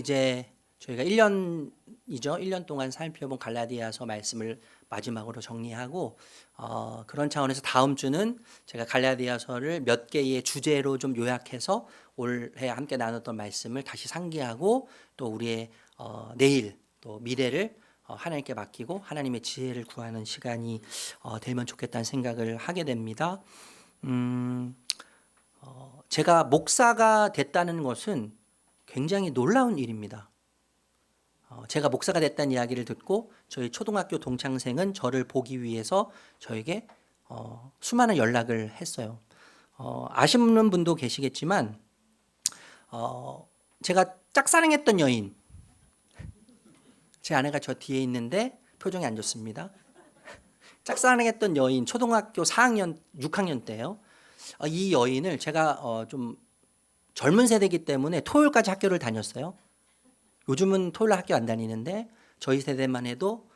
이제 저희가 1년이죠. 1년 동안 살펴본 갈라디아서 말씀을 마지막으로 정리하고 그런 차원에서 다음 주는 제가 갈라디아서를 몇 개의 주제로 좀 요약해서 올해 함께 나눴던 말씀을 다시 상기하고 또 우리의 내일 또 미래를 하나님께 맡기고 하나님의 지혜를 구하는 시간이 되면 좋겠다는 생각을 하게 됩니다. 제가 목사가 됐다는 것은 굉장히 놀라운 일입니다. 제가 목사가 됐다는 이야기를 듣고 저희 초등학교 동창생은 저를 보기 위해서 저에게 수많은 연락을 했어요. 아시는 분도 계시겠지만 제가 짝사랑했던 여인, 제 아내가 저 뒤에 있는데 표정이 안 좋습니다. 짝사랑했던 여인, 초등학교 4학년, 6학년 때요. 이 여인을 제가 좀 젊은 세대이기 때문에 토요일까지 학교를 다녔어요. 요즘은 토요일 학교 안 다니는데 저희 세대만 해도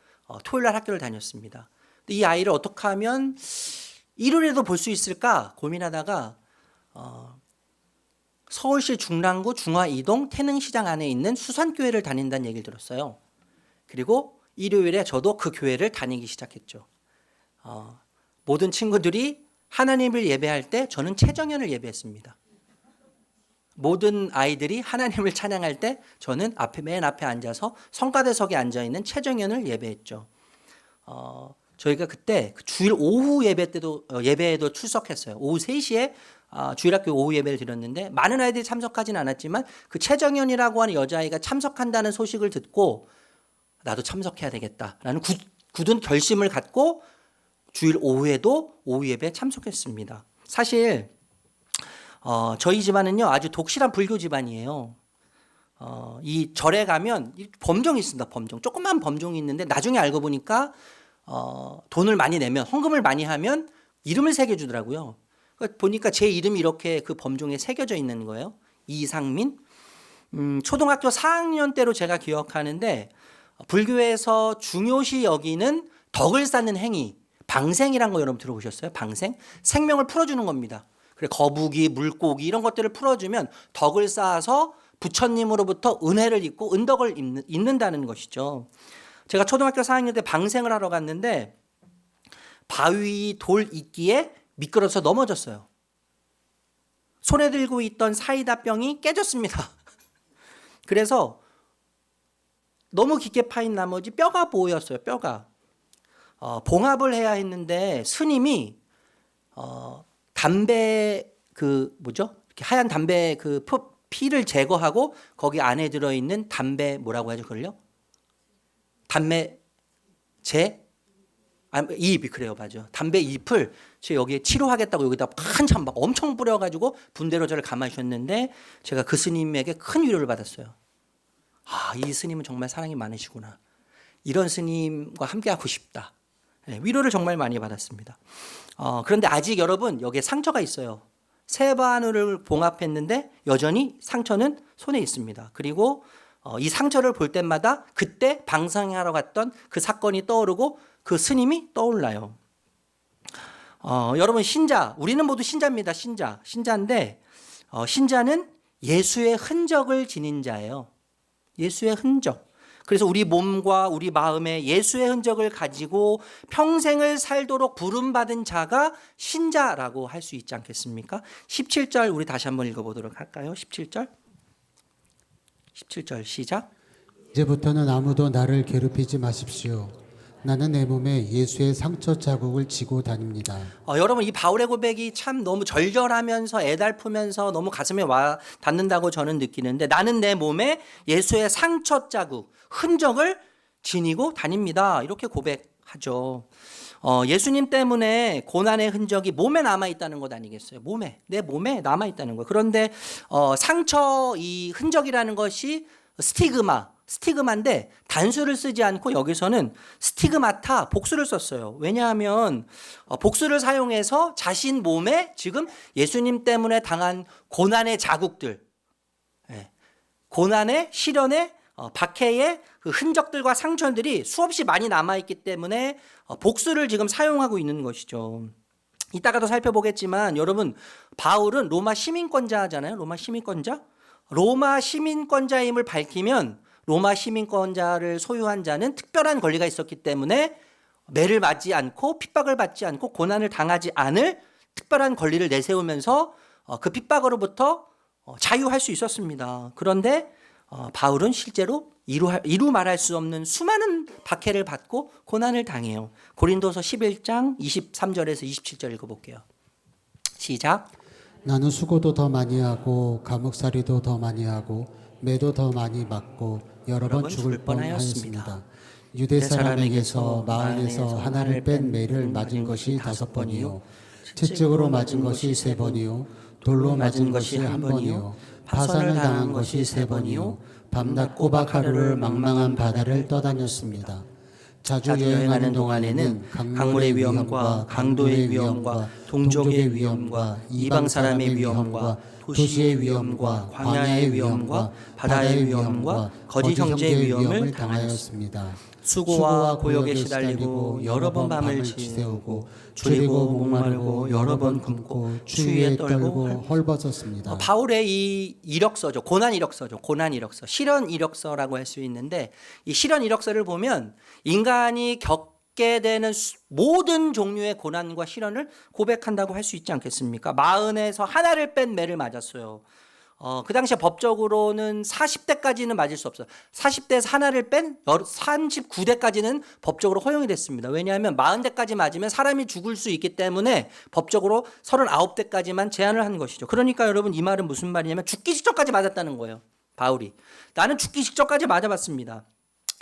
토요일 날 학교를 다녔습니다. 이 아이를 어떻게 하면 일요일에도 볼 수 있을까 고민하다가 서울시 중랑구 중화이동 태능시장 안에 있는 수산교회를 다닌다는 얘기를 들었어요. 그리고 일요일에 저도 그 교회를 다니기 시작했죠. 모든 친구들이 하나님을 예배할 때 저는 최정연을 예배했습니다. 모든 아이들이 하나님을 찬양할 때 저는 맨 앞에 앉아서 성가대석에 앉아있는 최정연을 예배했죠. 저희가 그때 주일 오후 예배에도 출석했어요. 오후 3시에 주일학교 오후 예배를 드렸는데 많은 아이들이 참석하진 않았지만 그 최정연이라고 하는 여자아이가 참석한다는 소식을 듣고 나도 참석해야 되겠다라는 굳은 결심을 갖고 주일 오후에도 오후 예배에 참석했습니다. 사실 저희 집안은요 아주 독실한 불교 집안이에요. 이 절에 가면 범종이 있습니다. 범종. 조그만 범종이 있는데 나중에 알고 보니까 돈을 많이 내면 헌금을 많이 하면 이름을 새겨주더라고요. 보니까 제 이름이 이렇게 그 범종에 새겨져 있는 거예요. 이상민. 초등학교 4학년 때로 제가 기억하는데 불교에서 중요시 여기는 덕을 쌓는 행위, 방생이란 거 여러분 들어보셨어요? 방생? 생명을 풀어주는 겁니다. 그래 거북이, 물고기 이런 것들을 풀어주면 덕을 쌓아서 부처님으로부터 은혜를 입고 은덕을 입는다는 것이죠. 제가 초등학교 4학년 때 방생을 하러 갔는데 바위 돌 이끼에 미끄러져서 넘어졌어요. 손에 들고 있던 사이다 병이 깨졌습니다. 그래서 너무 깊게 파인 나머지 뼈가 보였어요. 뼈가. 봉합을 해야 했는데 스님이 담배 이렇게 하얀 담배 피를 제거하고 거기 안에 들어있는 담배 뭐라고 하죠 그걸요? 잎이 그래요, 맞아. 담배 잎을 제가 여기에 치료하겠다고 여기다 한참 막 엄청 뿌려가지고 분대로 저를 감아주셨는데 제가 그 스님에게 큰 위로를 받았어요. 이 스님은 정말 사랑이 많으시구나. 이런 스님과 함께하고 싶다. 네, 위로를 정말 많이 받았습니다. 그런데 아직 여러분 여기에 상처가 있어요. 세 바늘을 봉합했는데 여전히 상처는 손에 있습니다. 그리고 이 상처를 볼 때마다 그때 방상하러 갔던 그 사건이 떠오르고 그 스님이 떠올라요. 여러분 신자, 우리는 모두 신자입니다. 신자인데 신자는 예수의 흔적을 지닌 자예요. 예수의 흔적. 그래서 우리 몸과 우리 마음에 예수의 흔적을 가지고 평생을 살도록 부름받은 자가 신자라고 할 수 있지 않겠습니까? 17절 우리 다시 한번 읽어보도록 할까요? 17절 시작. 이제부터는 아무도 나를 괴롭히지 마십시오. 나는 내 몸에 예수의 상처 자국을 지고 다닙니다. 여러분 이 바울의 고백이 참 너무 절절하면서 애달프면서 너무 가슴에 와 닿는다고 저는 느끼는데 나는 내 몸에 예수의 상처 자국, 흔적을 지니고 다닙니다. 이렇게 고백하죠. 예수님 때문에 고난의 흔적이 몸에 남아있다는 것 아니겠어요? 내 몸에 남아있다는 거예요. 그런데 상처 이 흔적이라는 것이 스티그마인데 단수를 쓰지 않고 여기서는 스티그마타 복수를 썼어요. 왜냐하면 복수를 사용해서 자신 몸에 지금 예수님 때문에 당한 고난의 자국들, 고난의 시련의 박해의 그 흔적들과 상처들이 수없이 많이 남아있기 때문에 복수를 지금 사용하고 있는 것이죠. 이따가도 살펴보겠지만 여러분 바울은 로마 시민권자잖아요. 로마 시민권자. 로마 시민권자임을 밝히면 로마 시민권자를 소유한 자는 특별한 권리가 있었기 때문에 매를 맞지 않고 핍박을 받지 않고 고난을 당하지 않을 특별한 권리를 내세우면서 그 핍박으로부터 자유할 수 있었습니다. 그런데 바울은 실제로 이루 말할 수 없는 수많은 박해를 받고 고난을 당해요. 고린도서 11장 23절에서 27절 읽어볼게요. 시작. 나는 수고도 더 많이 하고 감옥살이도 더 많이 하고 매도 더 많이 맞고 여러 번 죽을 뻔하였습니다. 유대 사람에게서 마흔에서 하나를 뺀 매를 맞은 것이 5번이요 채찍으로 맞은 것이 3번이요 돌로 맞은 것이 1번이요 파산을 당한 것이 3번이요 밤낮 꼬박 하루를 망망한 바다를 떠다녔습니다. 자주 여행하는 동안에는 강물의 위험과 강도의 위험과 동족의 위험과 이방 사람의 위험과 도시의 위험과 광야의 위험과 바다의 위험과 거짓 형제의 위험을 당하였습니다. 수고와 고역에 시달리고 여러 번 밤을 지새우고 줄이고 목마르고 여러 번 굶고 추위에 떨고 헐벗었습니다. 바울의 이 이력서죠. 고난 이력서죠. 고난 이력서. 실현 이력서라고 할 수 있는데 이 실현 이력서를 보면 인간이 겪게 되는 모든 종류의 고난과 시련을 고백한다고 할 수 있지 않겠습니까? 마흔에서 하나를 뺀 매를 맞았어요. 그 당시에 법적으로는 40대까지는 맞을 수 없어요. 40대에서 하나를 뺀 39대까지는 법적으로 허용이 됐습니다. 왜냐하면 40대까지 맞으면 사람이 죽을 수 있기 때문에 법적으로 39대까지만 제한을 한 것이죠. 그러니까 여러분 이 말은 무슨 말이냐면 죽기 직전까지 맞았다는 거예요. 바울이. 나는 죽기 직전까지 맞아봤습니다.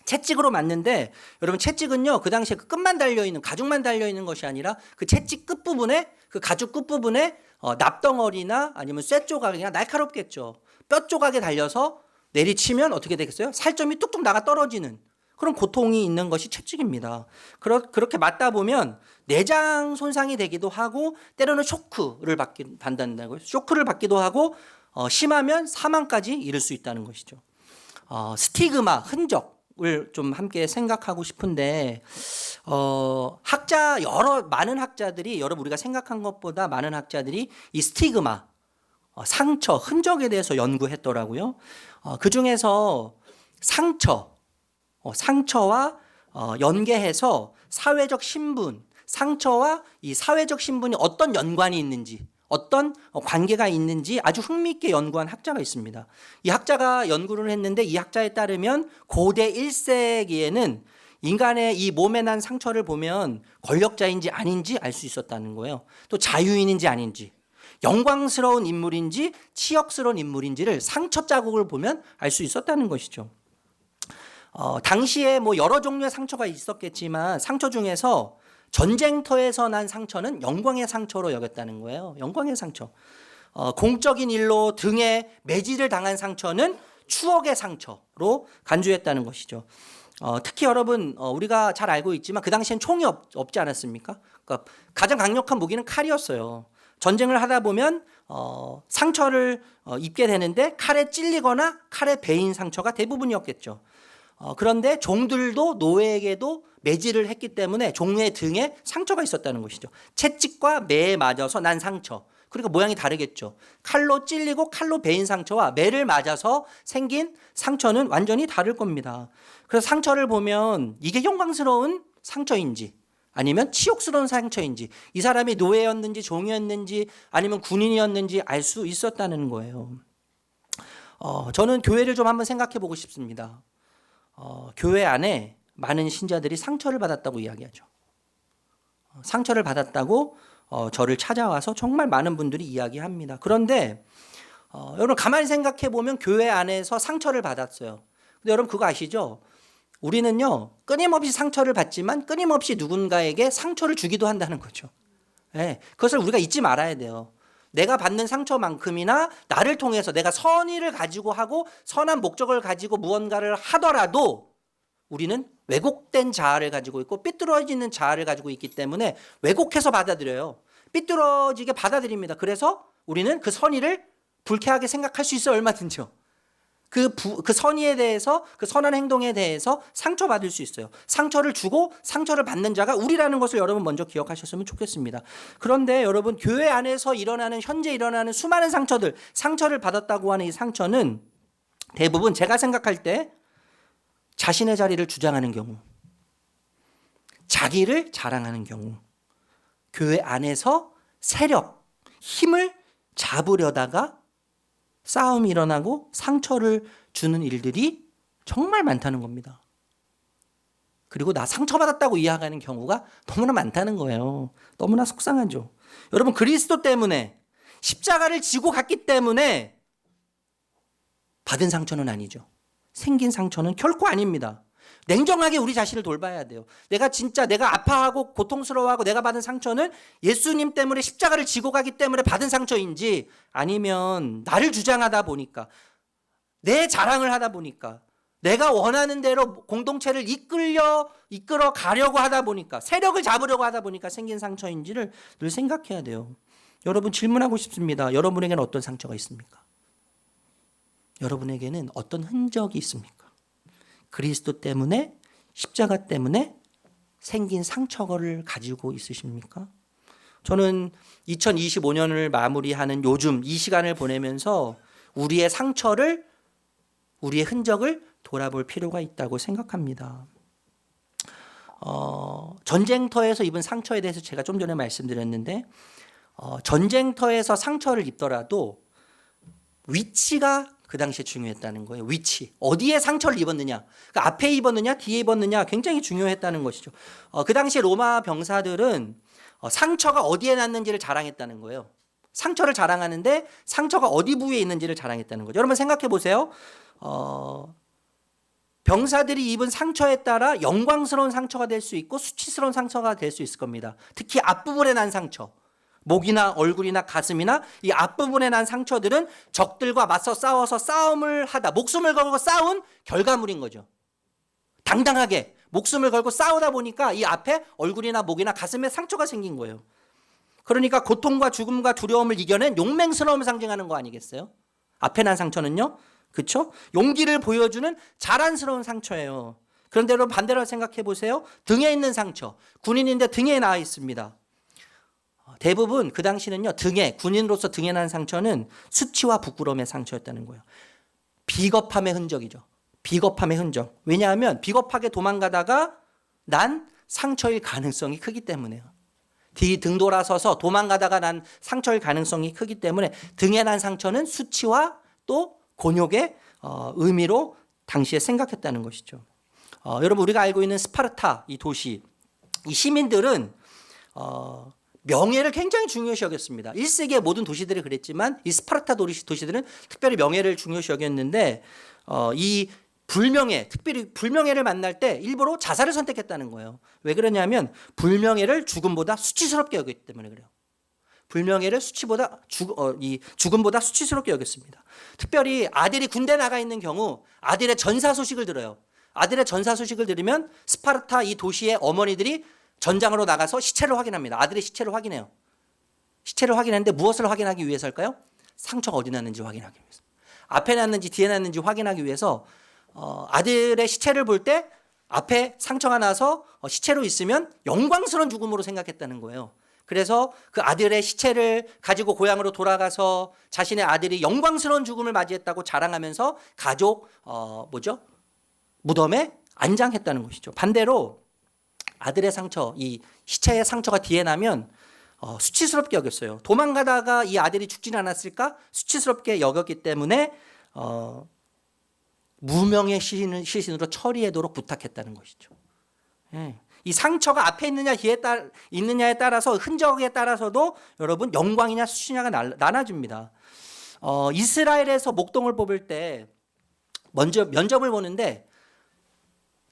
채찍으로 맞는데 여러분 채찍은요 그 당시에 그 끝만 달려있는 가죽만 달려있는 것이 아니라 그 채찍 끝부분에 그 가죽 끝부분에 납덩어리나 아니면 쇠 조각이나 날카롭겠죠. 뼈 조각에 달려서 내리치면 어떻게 되겠어요? 살점이 뚝뚝 나가 떨어지는 그런 고통이 있는 것이 채찍입니다. 그렇게 맞다 보면 내장 손상이 되기도 하고 때로는 쇼크를 받는다고요. 쇼크를 받기도 하고 심하면 사망까지 이를 수 있다는 것이죠. 스티그마, 흔적을 좀 함께 생각하고 싶은데 많은 학자들이 여러분 우리가 생각한 것보다 많은 학자들이 이 스티그마, 상처, 흔적에 대해서 연구했더라고요. 그 중에서 상처와 연계해서 사회적 신분, 상처와 이 사회적 신분이 어떤 연관이 있는지, 어떤 관계가 있는지 아주 흥미있게 연구한 학자가 있습니다. 이 학자가 연구를 했는데 이 학자에 따르면 고대 1세기에는 인간의 이 몸에 난 상처를 보면 권력자인지 아닌지 알 수 있었다는 거예요. 또 자유인인지 아닌지, 영광스러운 인물인지 치욕스러운 인물인지를 상처 자국을 보면 알 수 있었다는 것이죠. 당시에 뭐 여러 종류의 상처가 있었겠지만 상처 중에서 전쟁터에서 난 상처는 영광의 상처로 여겼다는 거예요. 영광의 상처. 공적인 일로 등에 매질을 당한 상처는 추억의 상처로 간주했다는 것이죠. 특히 여러분 우리가 잘 알고 있지만 그 당시엔 총이 없지 않았습니까? 그러니까 가장 강력한 무기는 칼이었어요. 전쟁을 하다 보면 상처를 입게 되는데 칼에 찔리거나 칼에 베인 상처가 대부분이었겠죠. 그런데 종들도 노예에게도 매질을 했기 때문에 종의 등에 상처가 있었다는 것이죠. 채찍과 매에 맞아서 난 상처. 그러니까 모양이 다르겠죠. 칼로 찔리고 칼로 베인 상처와 매를 맞아서 생긴 상처는 완전히 다를 겁니다. 그래서 상처를 보면 이게 영광스러운 상처인지 아니면 치욕스러운 상처인지 이 사람이 노예였는지 종이었는지 아니면 군인이었는지 알 수 있었다는 거예요. 저는 교회를 좀 한번 생각해 보고 싶습니다. 교회 안에 많은 신자들이 상처를 받았다고 이야기하죠. 상처를 받았다고 저를 찾아와서 정말 많은 분들이 이야기합니다. 그런데 여러분 가만히 생각해 보면 교회 안에서 상처를 받았어요. 근데 여러분 그거 아시죠? 우리는요 끊임없이 상처를 받지만 끊임없이 누군가에게 상처를 주기도 한다는 거죠. 네, 그것을 우리가 잊지 말아야 돼요. 내가 받는 상처만큼이나 나를 통해서 내가 선의를 가지고 하고 선한 목적을 가지고 무언가를 하더라도 우리는 왜곡된 자아를 가지고 있고 삐뚤어지는 자아를 가지고 있기 때문에 왜곡해서 받아들여요. 삐뚤어지게 받아들입니다. 그래서 우리는 그 선의를 불쾌하게 생각할 수 있어요. 얼마든지요. 그 선의에 대해서, 그 선한 행동에 대해서 상처받을 수 있어요. 상처를 주고 상처를 받는 자가 우리라는 것을 여러분 먼저 기억하셨으면 좋겠습니다. 그런데 여러분, 교회 안에서 현재 일어나는 수많은 상처를 받았다고 하는 이 상처는 대부분 제가 생각할 때 자신의 자리를 주장하는 경우, 자기를 자랑하는 경우, 교회 안에서 세력, 힘을 잡으려다가 싸움이 일어나고 상처를 주는 일들이 정말 많다는 겁니다. 그리고 나 상처받았다고 이야기하는 경우가 너무나 많다는 거예요. 너무나 속상하죠. 여러분, 그리스도 때문에, 십자가를 지고 갔기 때문에 받은 상처는 아니죠. 생긴 상처는 결코 아닙니다. 냉정하게 우리 자신을 돌봐야 돼요. 내가 아파하고 고통스러워하고 내가 받은 상처는 예수님 때문에 십자가를 지고 가기 때문에 받은 상처인지, 아니면 나를 주장하다 보니까, 내 자랑을 하다 보니까, 내가 원하는 대로 공동체를 이끌어 가려고 하다 보니까, 세력을 잡으려고 하다 보니까 생긴 상처인지를 늘 생각해야 돼요. 여러분, 질문하고 싶습니다. 여러분에게는 어떤 상처가 있습니까? 여러분에게는 어떤 흔적이 있습니까? 그리스도 때문에, 십자가 때문에 생긴 상처를 가지고 있으십니까? 저는 2025년을 마무리하는 요즘 이 시간을 보내면서 우리의 상처를, 우리의 흔적을 돌아볼 필요가 있다고 생각합니다. 전쟁터에서 입은 상처에 대해서 제가 좀 전에 말씀드렸는데, 전쟁터에서 상처를 입더라도 위치가 그 당시에 중요했다는 거예요. 위치. 어디에 상처를 입었느냐. 그러니까 앞에 입었느냐, 뒤에 입었느냐 굉장히 중요했다는 것이죠. 그 당시에 로마 병사들은 상처가 어디에 났는지를 자랑했다는 거예요. 상처를 자랑하는데 상처가 어디 부위에 있는지를 자랑했다는 거죠. 여러분 생각해 보세요. 병사들이 입은 상처에 따라 영광스러운 상처가 될 수 있고 수치스러운 상처가 될 수 있을 겁니다. 특히 앞부분에 난 상처. 목이나 얼굴이나 가슴이나 이 앞부분에 난 상처들은 적들과 맞서 싸워서 싸움을 하다, 목숨을 걸고 싸운 결과물인 거죠. 당당하게 목숨을 걸고 싸우다 보니까 이 앞에 얼굴이나 목이나 가슴에 상처가 생긴 거예요. 그러니까 고통과 죽음과 두려움을 이겨낸 용맹스러움을 상징하는 거 아니겠어요? 앞에 난 상처는요, 그렇죠? 용기를 보여주는 자랑스러운 상처예요. 그런데 여러분 반대로 생각해 보세요. 등에 있는 상처, 군인인데 등에 나 있습니다. 대부분 그 당시는요, 군인으로서 등에 난 상처는 수치와 부끄러움의 상처였다는 거예요. 비겁함의 흔적이죠. 비겁함의 흔적. 왜냐하면 비겁하게 도망가다가 난 상처일 가능성이 크기 때문에요. 등 돌아서서 도망가다가 난 상처일 가능성이 크기 때문에 등에 난 상처는 수치와 또 곤욕의 의미로 당시에 생각했다는 것이죠. 여러분, 우리가 알고 있는 스파르타 이 도시, 이 시민들은 명예를 굉장히 중요시 여겼습니다. 1세기의 모든 도시들이 그랬지만 이 스파르타 도시들은 특별히 명예를 중요시 여겼는데, 이 특별히 불명예를 만날 때 일부러 자살을 선택했다는 거예요. 왜 그러냐면 불명예를 죽음보다 수치스럽게 여겼기 때문에 그래요. 불명예를 죽음보다 수치스럽게 여겼습니다. 특별히 아들이 군대 나가 있는 경우 아들의 전사 소식을 들어요. 아들의 전사 소식을 들으면 스파르타 이 도시의 어머니들이 전장으로 나가서 시체를 확인합니다. 아들의 시체를 확인해요. 시체를 확인하는데 무엇을 확인하기 위해서일까요? 상처가 어디 났는지 확인하기 위해서. 앞에 났는지 뒤에 났는지 확인하기 위해서 아들의 시체를 볼 때 앞에 상처가 나서 시체로 있으면 영광스러운 죽음으로 생각했다는 거예요. 그래서 그 아들의 시체를 가지고 고향으로 돌아가서 자신의 아들이 영광스러운 죽음을 맞이했다고 자랑하면서 가족 무덤에 안장했다는 것이죠. 반대로 아들의 상처, 이 시체의 상처가 뒤에 나면 수치스럽게 여겼어요. 도망가다가 이 아들이 죽지는 않았을까? 수치스럽게 여겼기 때문에 무명의 시신으로 처리하도록 부탁했다는 것이죠. 예. 이 상처가 앞에 있느냐에 따라서, 흔적에 따라서도 여러분 영광이냐 수치냐가 나눠집니다. 이스라엘에서 목동을 뽑을 때 먼저 면접을 보는데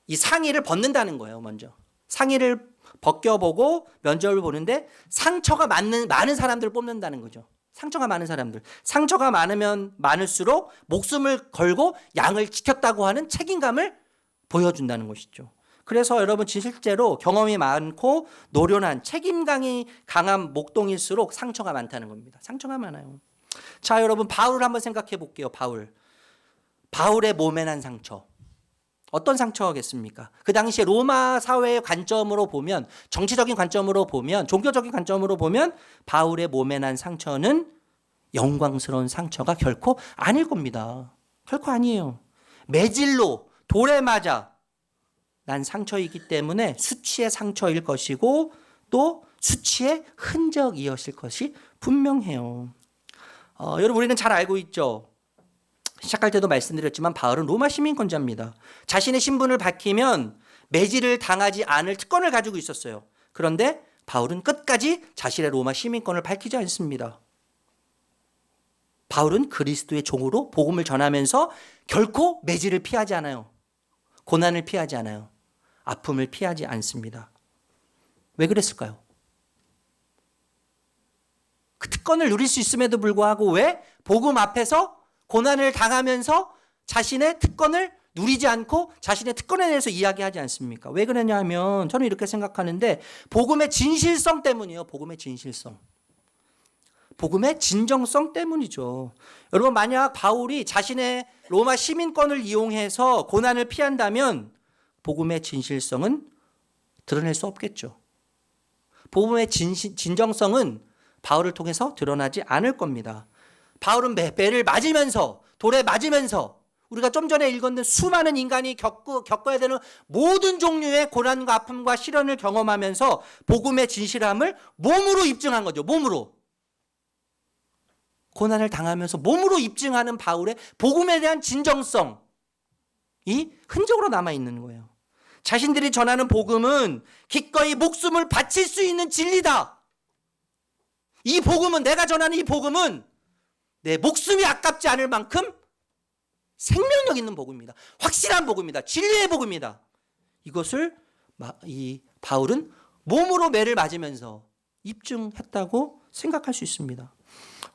이 상의를 벗는다는 거예요. 먼저 상의를 벗겨보고 면접을 보는데 상처가 많은 사람들을 뽑는다는 거죠. 상처가 많은 사람들. 상처가 많으면 많을수록 목숨을 걸고 양을 지켰다고 하는 책임감을 보여준다는 것이죠. 그래서 여러분 실제로 경험이 많고 노련한 책임감이 강한 목동일수록 상처가 많다는 겁니다. 상처가 많아요. 자, 여러분 바울을 한번 생각해 볼게요. 바울의 몸에 난 상처. 어떤 상처겠습니까? 그 당시에 로마 사회의 관점으로 보면, 정치적인 관점으로 보면, 종교적인 관점으로 보면 바울의 몸에 난 상처는 영광스러운 상처가 결코 아닐 겁니다. 결코 아니에요. 매질로 돌에 맞아 난 상처이기 때문에 수치의 상처일 것이고 또 수치의 흔적이었을 것이 분명해요. 여러분 우리는 잘 알고 있죠. 시작할 때도 말씀드렸지만 바울은 로마 시민권자입니다. 자신의 신분을 밝히면 매질을 당하지 않을 특권을 가지고 있었어요. 그런데 바울은 끝까지 자신의 로마 시민권을 밝히지 않습니다. 바울은 그리스도의 종으로 복음을 전하면서 결코 매질을 피하지 않아요. 고난을 피하지 않아요. 아픔을 피하지 않습니다. 왜 그랬을까요? 그 특권을 누릴 수 있음에도 불구하고 왜 복음 앞에서 고난을 당하면서 자신의 특권을 누리지 않고 자신의 특권에 대해서 이야기하지 않습니까? 왜 그러냐 하면 저는 이렇게 생각하는데 복음의 진실성 때문이에요. 복음의 진실성. 복음의 진정성 때문이죠. 여러분 만약 바울이 자신의 로마 시민권을 이용해서 고난을 피한다면 복음의 진실성은 드러낼 수 없겠죠. 복음의 진정성은 바울을 통해서 드러나지 않을 겁니다. 바울은 배를 맞으면서 돌에 맞으면서 우리가 좀 전에 읽었는 수많은 인간이 겪어야 되는 모든 종류의 고난과 아픔과 시련을 경험하면서 복음의 진실함을 몸으로 입증한 거죠. 몸으로. 고난을 당하면서 몸으로 입증하는 바울의 복음에 대한 진정성이 흔적으로 남아있는 거예요. 자신들이 전하는 복음은 기꺼이 목숨을 바칠 수 있는 진리다. 이 복음은, 내가 전하는 이 복음은 내 목숨이 아깝지 않을 만큼 생명력 있는 복음입니다. 확실한 복음이다. 진리의 복음이다. 이것을 이 바울은 몸으로 매를 맞으면서 입증했다고 생각할 수 있습니다.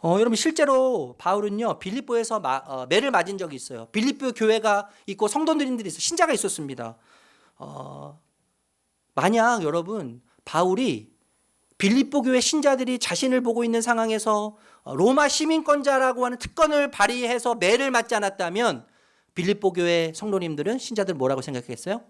여러분 실제로 바울은요 빌립보에서 매를 맞은 적이 있어요. 빌립보 교회가 있고 성도들이 있어 신자가 있었습니다. 만약 여러분 바울이 빌립보 교회 신자들이 자신을 보고 있는 상황에서 로마 시민권자라고 하는 특권을 발휘해서 매를 맞지 않았다면 빌립보 교회 성도님들은 신자들 뭐라고 생각했어요?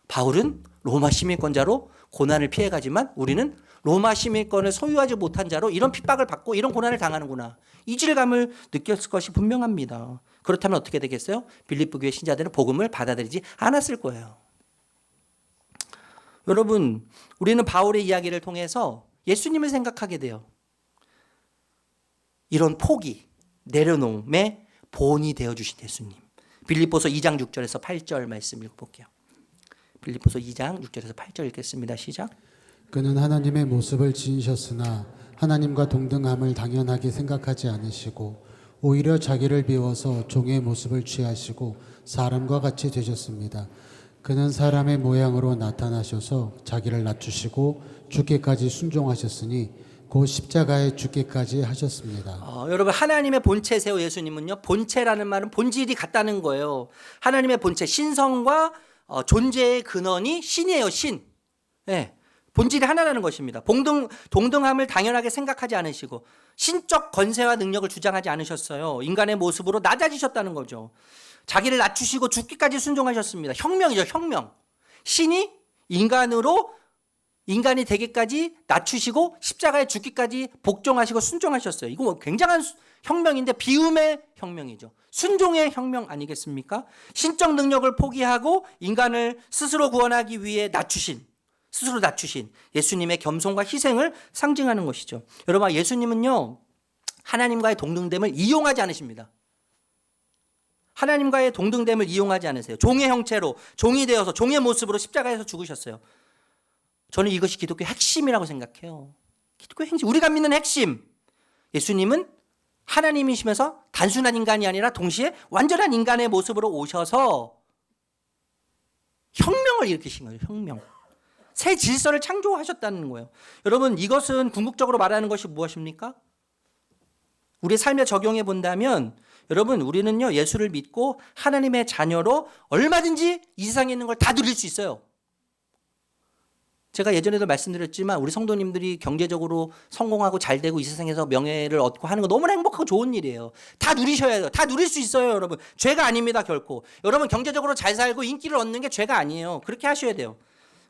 바울은 로마 시민권자로 고난을 피해가지만 우리는 로마 시민권을 소유하지 못한 자로 이런 핍박을 받고 이런 고난을 당하는구나. 이질감을 느꼈을 것이 분명합니다. 그렇다면 어떻게 되겠어요? 빌립보 교회 신자들은 복음을 받아들이지 않았을 거예요. 여러분, 우리는 바울의 이야기를 통해서 예수님을 생각하게 돼요. 이런 포기, 내려놓음의 본이 되어주신 예수님. 빌립보서 2장 6절에서 8절 말씀 읽어볼게요. 빌립보서 2장 6절에서 8절 읽겠습니다. 시작. 그는 하나님의 모습을 지니셨으나 하나님과 동등함을 당연하게 생각하지 않으시고 오히려 자기를 비워서 종의 모습을 취하시고 사람과 같이 되셨습니다. 그는 사람의 모양으로 나타나셔서 자기를 낮추시고 죽기까지 순종하셨으니 곧 십자가에 죽기까지 하셨습니다. 여러분 하나님의 본체세요. 예수님은요. 본체라는 말은 본질이 같다는 거예요. 하나님의 본체, 신성과 존재의 근원이 신이에요. 신. 네. 본질이 하나라는 것입니다. 동등함을 당연하게 생각하지 않으시고 신적 권세와 능력을 주장하지 않으셨어요. 인간의 모습으로 낮아지셨다는 거죠. 자기를 낮추시고 죽기까지 순종하셨습니다. 혁명이죠. 혁명. 신이 인간이 되기까지 낮추시고 십자가에 죽기까지 복종하시고 순종하셨어요. 이거 뭐 굉장한 혁명인데 비움의 혁명이죠. 순종의 혁명 아니겠습니까? 신적 능력을 포기하고 인간을 스스로 구원하기 위해 스스로 낮추신 예수님의 겸손과 희생을 상징하는 것이죠. 여러분 예수님은요 하나님과의 동등됨을 이용하지 않으십니다. 하나님과의 동등됨을 이용하지 않으세요. 종의 형체로 종이 되어서 종의 모습으로 십자가에서 죽으셨어요. 저는 이것이 기독교의 핵심이라고 생각해요. 기독교의 핵심, 우리가 믿는 핵심. 예수님은 하나님이시면서 단순한 인간이 아니라 동시에 완전한 인간의 모습으로 오셔서 혁명을 일으키신 거예요. 혁명. 새 질서를 창조하셨다는 거예요. 여러분 이것은 궁극적으로 말하는 것이 무엇입니까? 우리의 삶에 적용해 본다면 여러분 우리는요 예수를 믿고 하나님의 자녀로 얼마든지 이 세상에 있는 걸 다 누릴 수 있어요. 제가 예전에도 말씀드렸지만 우리 성도님들이 경제적으로 성공하고 잘 되고 이 세상에서 명예를 얻고 하는 거 너무나 행복하고 좋은 일이에요. 다 누리셔야 돼요. 다 누릴 수 있어요, 여러분. 죄가 아닙니다, 결코. 여러분 경제적으로 잘 살고 인기를 얻는 게 죄가 아니에요. 그렇게 하셔야 돼요.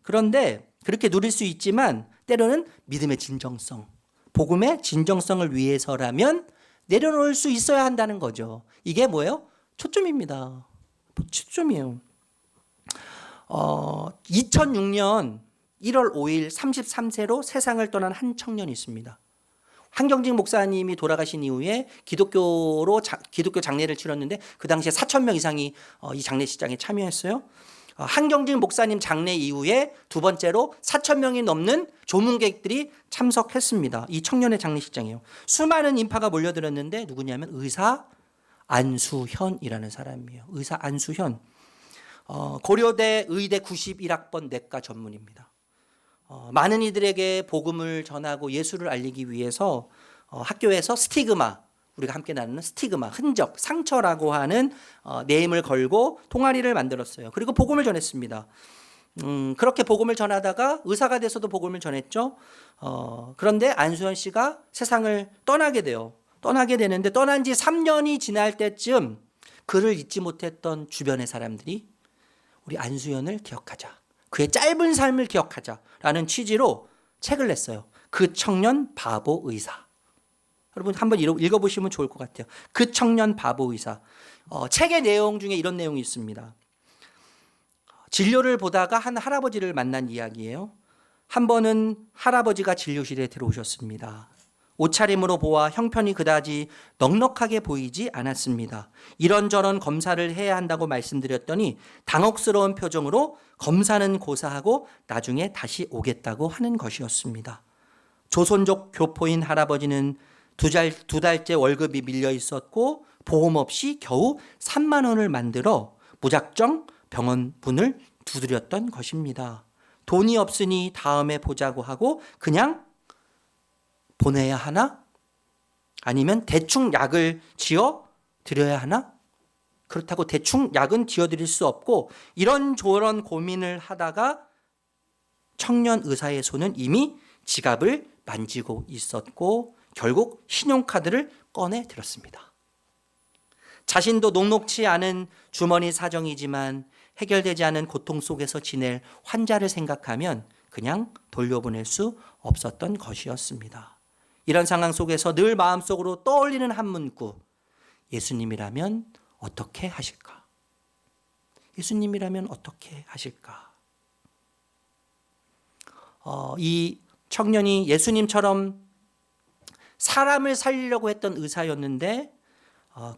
그런데 그렇게 누릴 수 있지만 때로는 믿음의 진정성, 복음의 진정성을 위해서라면 내려놓을 수 있어야 한다는 거죠. 이게 뭐예요? 초점입니다. 초점이에요. 2006년 1월 5일 33세로 세상을 떠난 한 청년이 있습니다. 한경직 목사님이 돌아가신 이후에 기독교 장례를 치렀는데 그 당시에 4,000명 이상이 이 장례식장에 참여했어요. 한경직 목사님 장례 이후에 두 번째로 4,000명이 넘는 조문객들이 참석했습니다. 이 청년의 장례식장이에요. 수많은 인파가 몰려들었는데 누구냐면 의사 안수현이라는 사람이에요. 의사 안수현. 고려대 의대 91학번 내과 전문입니다. 많은 이들에게 복음을 전하고 예수를 알리기 위해서 학교에서 스티그마, 우리가 함께 나누는 스티그마, 흔적, 상처라고 하는 네임을 걸고 동아리를 만들었어요. 그리고 복음을 전했습니다. 그렇게 복음을 전하다가 의사가 돼서도 복음을 전했죠. 그런데 안수현 씨가 세상을 떠나게 돼요. 떠나게 되는데 떠난 지 3년이 지날 때쯤 그를 잊지 못했던 주변의 사람들이 우리 안수현을 기억하자. 그의 짧은 삶을 기억하자라는 취지로 책을 냈어요. 그 청년 바보 의사. 여러분 한번 읽어보시면 좋을 것 같아요. 그 청년 바보 의사. 책의 내용 중에 이런 내용이 있습니다. 진료를 보다가 한 할아버지를 만난 이야기예요. 한 번은 할아버지가 진료실에 들어오셨습니다. 옷차림으로 보아 형편이 그다지 넉넉하게 보이지 않았습니다. 이런저런 검사를 해야 한다고 말씀드렸더니 당혹스러운 표정으로 검사는 고사하고 나중에 다시 오겠다고 하는 것이었습니다. 조선족 교포인 할아버지는 두 달째 월급이 밀려 있었고 보험 없이 겨우 3만 원을 만들어 무작정 병원문을 두드렸던 것입니다. 돈이 없으니 다음에 보자고 하고 그냥 보내야 하나? 아니면 대충 약을 지어 드려야 하나? 그렇다고 대충 약은 지어 드릴 수 없고 이런저런 고민을 하다가 청년 의사의 손은 이미 지갑을 만지고 있었고 결국 신용카드를 꺼내 들었습니다. 자신도 녹록치 않은 주머니 사정이지만 해결되지 않은 고통 속에서 지낼 환자를 생각하면 그냥 돌려보낼 수 없었던 것이었습니다. 이런 상황 속에서 늘 마음속으로 떠올리는 한 문구. 예수님이라면 어떻게 하실까? 예수님이라면 어떻게 하실까? 이 청년이 예수님처럼 사람을 살리려고 했던 의사였는데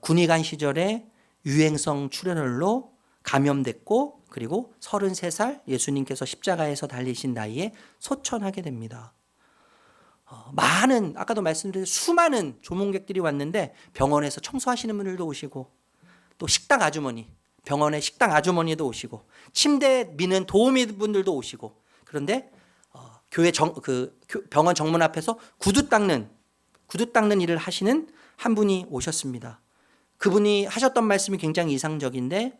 군의관 시절에 유행성 출혈로 감염됐고 그리고 33살 예수님께서 십자가에서 달리신 나이에 소천하게 됩니다. 많은 아까도 말씀드린 수많은 조문객들이 왔는데 병원에서 청소하시는 분들도 오시고 또 식당 아주머니, 병원의 식당 아주머니도 오시고 침대 미는 도우미 분들도 오시고 그런데 교회 병원 정문 앞에서 구두 닦는 일을 하시는 한 분이 오셨습니다. 그분이 하셨던 말씀이 굉장히 이상적인데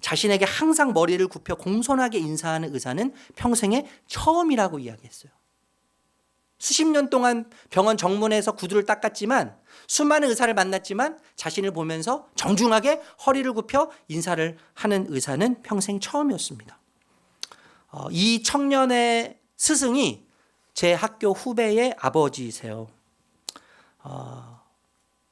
자신에게 항상 머리를 굽혀 공손하게 인사하는 의사는 평생에 처음이라고 이야기했어요. 수십 년 동안 병원 정문에서 구두를 닦았지만 수많은 의사를 만났지만 자신을 보면서 정중하게 허리를 굽혀 인사를 하는 의사는 평생 처음이었습니다. 이 청년의 스승이 제 학교 후배의 아버지세요.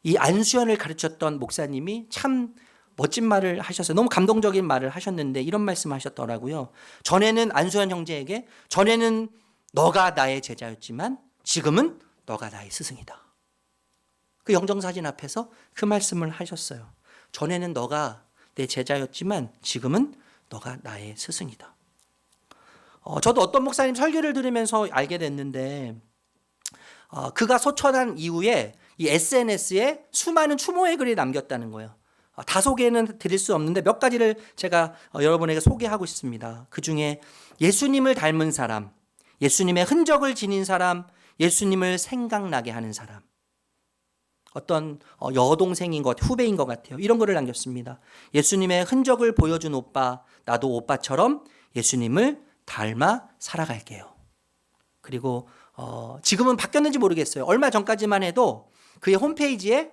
이 안수현을 가르쳤던 목사님이 참 멋진 말을 하셨어요. 너무 감동적인 말을 하셨는데 이런 말씀 하셨더라고요. 전에는 안수현 형제에게 전에는 너가 나의 제자였지만 지금은 너가 나의 스승이다. 그 영정사진 앞에서 그 말씀을 하셨어요. 전에는 너가 내 제자였지만 지금은 너가 나의 스승이다. 저도 어떤 목사님 설교를 들으면서 알게 됐는데 그가 소천한 이후에 이 SNS에 수많은 추모의 글이 남겼다는 거예요. 다 소개는 드릴 수 없는데 몇 가지를 제가 여러분에게 소개하고 싶습니다. 그중에 예수님을 닮은 사람, 예수님의 흔적을 지닌 사람, 예수님을 생각나게 하는 사람. 어떤 여동생인 것, 후배인 것 같아요. 이런 글을 남겼습니다. 예수님의 흔적을 보여준 오빠, 나도 오빠처럼 예수님을 닮아 살아갈게요. 그리고 지금은 바뀌었는지 모르겠어요. 얼마 전까지만 해도 그의 홈페이지에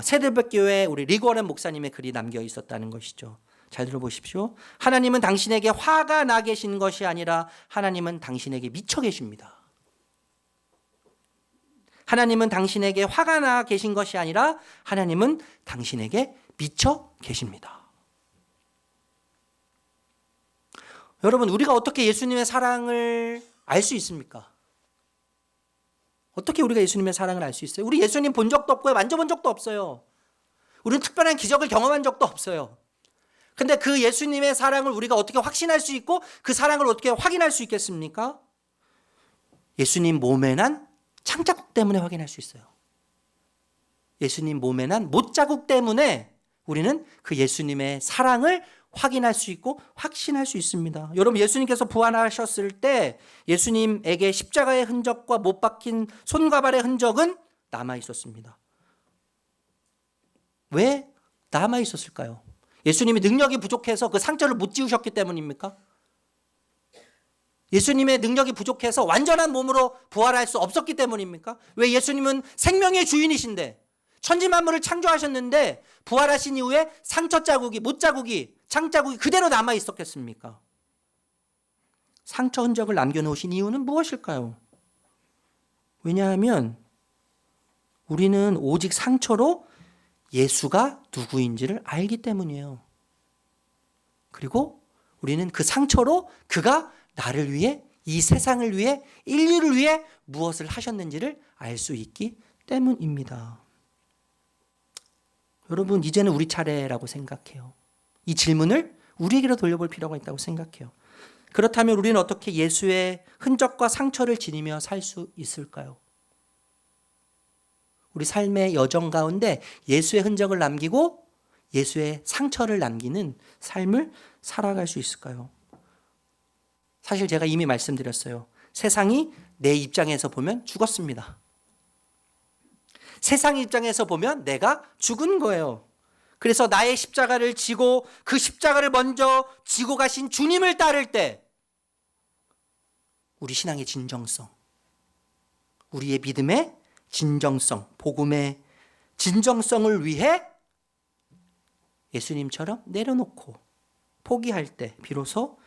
세대백교회 우리 리고원 목사님의 글이 남겨 있었다는 것이죠. 잘 들어보십시오. 하나님은 당신에게 화가 나 계신 것이 아니라 하나님은 당신에게 미쳐 계십니다. 하나님은 당신에게 화가 나 계신 것이 아니라 하나님은 당신에게 미쳐 계십니다. 여러분, 우리가 어떻게 예수님의 사랑을 알 수 있습니까? 어떻게 우리가 예수님의 사랑을 알 수 있어요? 우리 예수님 본 적도 없고요. 만져본 적도 없어요. 우리는 특별한 기적을 경험한 적도 없어요. 근데 그 예수님의 사랑을 우리가 어떻게 확신할 수 있고 그 사랑을 어떻게 확인할 수 있겠습니까? 예수님 몸에 난 창자국 때문에 확인할 수 있어요. 예수님 몸에 난 못자국 때문에 우리는 그 예수님의 사랑을 확인할 수 있고 확신할 수 있습니다. 여러분, 예수님께서 부활하셨을 때 예수님에게 십자가의 흔적과 못 박힌 손과 발의 흔적은 남아 있었습니다. 왜 남아 있었을까요? 예수님이 능력이 부족해서 그 상처를 못 지우셨기 때문입니까? 예수님의 능력이 부족해서 완전한 몸으로 부활할 수 없었기 때문입니까? 왜 예수님은 생명의 주인이신데 천지만물을 창조하셨는데 부활하신 이후에 상처 자국이, 못 자국이, 창 자국이 그대로 남아 있었겠습니까? 상처 흔적을 남겨놓으신 이유는 무엇일까요? 왜냐하면 우리는 오직 상처로 예수가 누구인지를 알기 때문이에요. 그리고 우리는 그 상처로 그가 나를 위해, 이 세상을 위해, 인류를 위해 무엇을 하셨는지를 알 수 있기 때문입니다. 여러분, 이제는 우리 차례라고 생각해요. 이 질문을 우리에게로 돌려볼 필요가 있다고 생각해요. 그렇다면 우리는 어떻게 예수의 흔적과 상처를 지니며 살 수 있을까요? 우리 삶의 여정 가운데 예수의 흔적을 남기고 예수의 상처를 남기는 삶을 살아갈 수 있을까요? 사실 제가 이미 말씀드렸어요. 세상이 내 입장에서 보면 죽었습니다. 세상 입장에서 보면 내가 죽은 거예요. 그래서 나의 십자가를 지고 그 십자가를 먼저 지고 가신 주님을 따를 때 우리 신앙의 진정성, 우리의 믿음의 진정성, 복음의 진정성을 위해 예수님처럼 내려놓고 포기할 때 비로소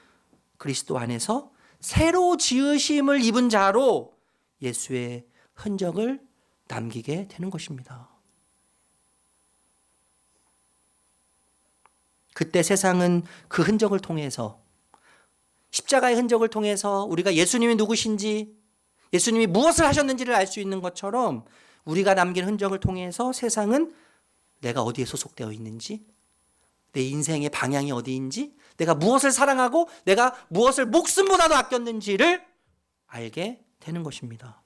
그리스도 안에서 새로 지으심을 입은 자로 예수의 흔적을 남기게 되는 것입니다. 그때 세상은 그 흔적을 통해서, 십자가의 흔적을 통해서 우리가 예수님이 누구신지, 예수님이 무엇을 하셨는지를 알 수 있는 것처럼 우리가 남긴 흔적을 통해서 세상은 내가 어디에 소속되어 있는지, 내 인생의 방향이 어디인지, 내가 무엇을 사랑하고 내가 무엇을 목숨보다도 아꼈는지를 알게 되는 것입니다.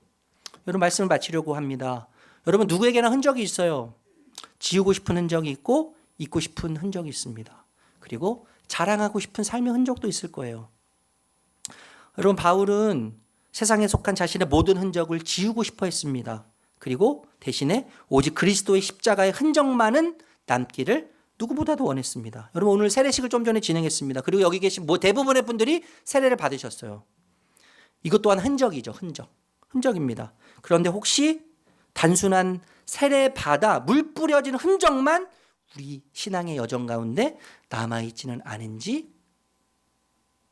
여러분, 말씀을 마치려고 합니다. 여러분, 누구에게나 흔적이 있어요. 지우고 싶은 흔적이 있고 잊고 싶은 흔적이 있습니다. 그리고 자랑하고 싶은 삶의 흔적도 있을 거예요. 여러분, 바울은 세상에 속한 자신의 모든 흔적을 지우고 싶어 했습니다. 그리고 대신에 오직 그리스도의 십자가의 흔적만은 남기를 누구보다도 원했습니다. 여러분, 오늘 세례식을 좀 전에 진행했습니다. 그리고 여기 계신 대부분의 분들이 세례를 받으셨어요. 이것 또한 흔적이죠. 흔적입니다. 그런데 혹시 단순한 세례 받아 물 뿌려진 흔적만 우리 신앙의 여정 가운데 남아있지는 않은지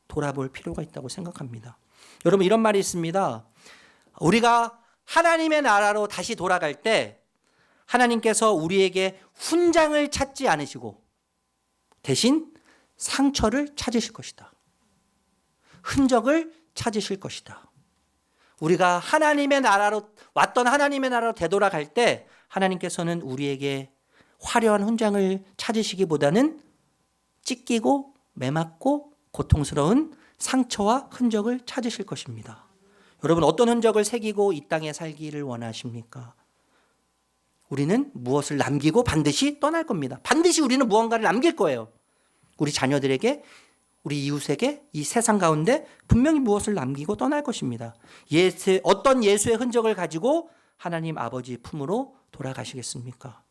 돌아볼 필요가 있다고 생각합니다. 여러분, 이런 말이 있습니다. 우리가 하나님의 나라로 다시 돌아갈 때 하나님께서 우리에게 훈장을 찾지 않으시고 대신 상처를 찾으실 것이다. 흔적을 찾으실 것이다. 우리가 하나님의 나라로 왔던 하나님의 나라로 되돌아갈 때 하나님께서는 우리에게 화려한 훈장을 찾으시기보다는 찢기고 매맞고 고통스러운 상처와 흔적을 찾으실 것입니다. 여러분, 어떤 흔적을 새기고 이 땅에 살기를 원하십니까? 우리는 무엇을 남기고 반드시 떠날 겁니다. 반드시 우리는 무언가를 남길 거예요. 우리 자녀들에게, 우리 이웃에게, 이 세상 가운데 분명히 무엇을 남기고 떠날 것입니다. 어떤 예수의 흔적을 가지고 하나님 아버지 품으로 돌아가시겠습니까?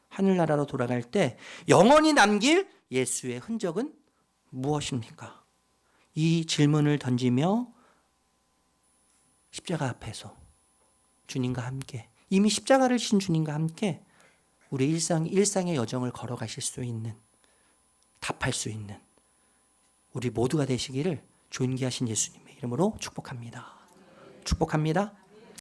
하늘나라로 돌아갈 때 영원히 남길 예수의 흔적은 무엇입니까? 이 질문을 던지며 십자가 앞에서 주님과 함께, 이미 십자가를 지신 주님과 함께 우리 일상의 여정을 걸어가실 수 있는, 답할 수 있는 우리 모두가 되시기를 존귀하신 예수님의 이름으로 축복합니다. 축복합니다.